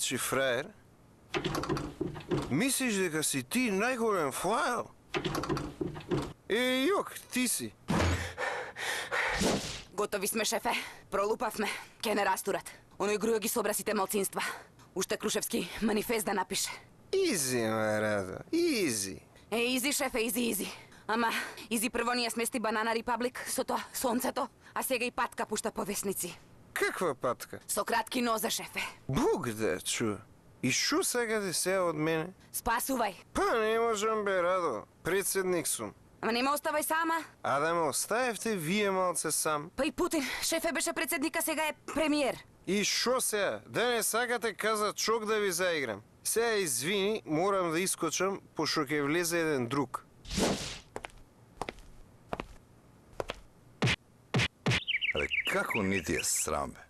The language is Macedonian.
Значи, фраер, мислиш дека си ти најголем флајл? Јок, ти си. Готови сме, шефе. Пролупавме. Ке не растурат. Оној Грујо ги собра сите малцинства. Уште Крушевски манифест да напише. Изи, Радо, изи. Изи, шефе, изи. Ама, изи прво ние смести Банана Репаблик со тоа, сонцето, а сега и патка пушта по весници. Каква патка? Со кратки нозе, шефе. Бук да чу. И шо сакате сега од мене? Спасувај. Па не можам бе, Радо. Председник сум. Ама не ме оставај сама. А да ме оставевте вие малце сам. Па и Путин, шефе беше председника, сега е премиер. И шо сега? Да не сакате каза чок да ви заиграм? Сега извини, морам да искочам, пошто ќе влезе еден друг. Абе, како не ти е срам, бе?